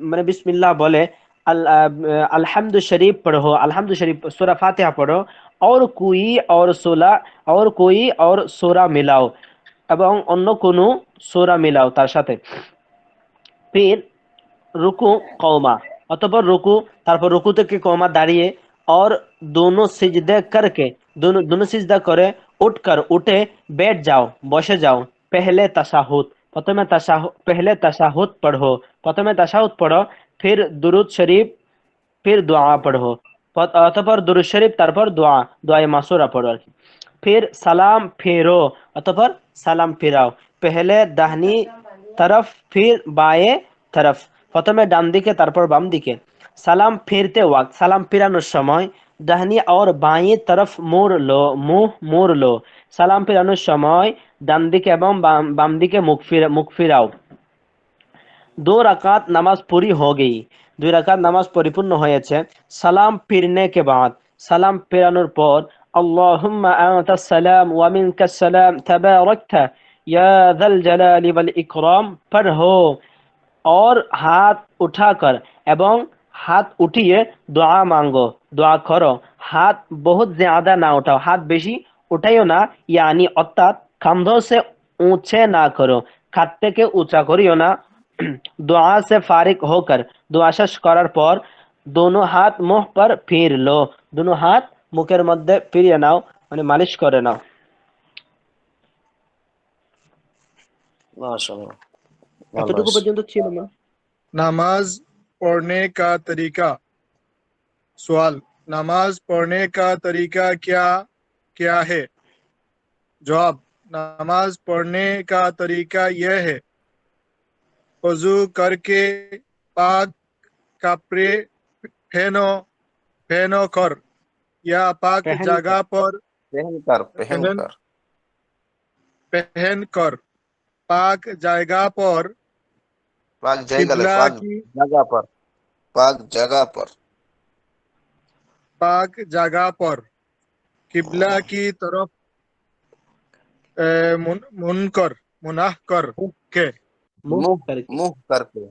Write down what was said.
मैंने बिस्मिल्लाह बोले अल्हम्दु शरीफ पढ़ो, अल्हम्दु शरीफ सूरा फातिहा पढ़ो, और कोई और सूरा मिलाओ এবং অন্য কোনো সূরা মিলাও তার সাথে। फिर रुकू कौमा, অতঃপর রুকু, তারপর রুকু থেকে কৌমা দাঁড়িয়ে, और दोनों सिजदे करके, दोनों सिजदा करे, उठे बैठ जाओ, বসে যাও। पहले तशाहुद, पहले तशाहुद पढ़ो, प्रथमे तशाहुद पढ़ो, फिर दुरूद शरीफ, फिर दुआ पढ़ो, অতঃপর দুরূদ শরীফ, তারপর दुआए मासूरा पढ़ो আর কি। फिर सलाम फेरो, অতঃপর সালাম ফিরাও। पहले दाहिनी तरफ, फिर बाएं तरफ, প্রথমে ডান দিকে তারপর বাম দিকে। সালাম ফিরতে ওয়াক্ত, সালাম ফিরানোর সময় দাহিनी और बाएं तरफ মুখ মোড় লো। সালাম ফিরানোর সময় ডান দিকে এবং বাম দিকে মুখ ফিরাও। 2 রাকাত নামাজ पूरी हो गई, 2 রাকাত নামাজ পরিপূর্ণ হয়েছে। সালাম ফিরনে के बाद, সালাম ফেরানোর পর আল্লাহুম্মা আনতাস সালাম ওয়া মিনকাস সালাম তাবারাকতা या যল জালালি ওয়াল ইকরাম পড়ো, और हाथ उठाकर এবং हाथ उठिए दुआ मांगो, दुआ करो। हाथ बहुत ज्यादा ना उठाओ, हाथ বেশি উঠাইও না, यानी অর্থাৎ कंधों से ऊंचे ना करो, কাঁধ থেকে উঁচা করিও না। दुआ से फारिग होकर, दुआ শেষ করার পর दोनों हाथ मुंह पर फिर लो, दोनों हाथ মুখের মধ্যে ফিরিয়ে নাও, মানে মালিশ করে নাও। মাশাআল্লাহ, ভালো এতটুকু আছে। পর্যন্ত ছিল না? नमाज पढ़ने का तरीका। सवाल, नमाज पढ़ने का तरीका क्या क्या है? जवाब, नमाज पढ़ने का तरीका यह है, वजू करके पाक कपड़े पहनो पहनो कर या पाक पहन जगह पर পেহেনকার पहन পেহেনকার पहन कर पाक जगह पर পাক জায়গালে किबला পাক की জায়গা पर पाक जगह पर पाक जगह पर किबला की तरफ मुनकर मुनाह कर के मुंह मुंह करके। मुंह करके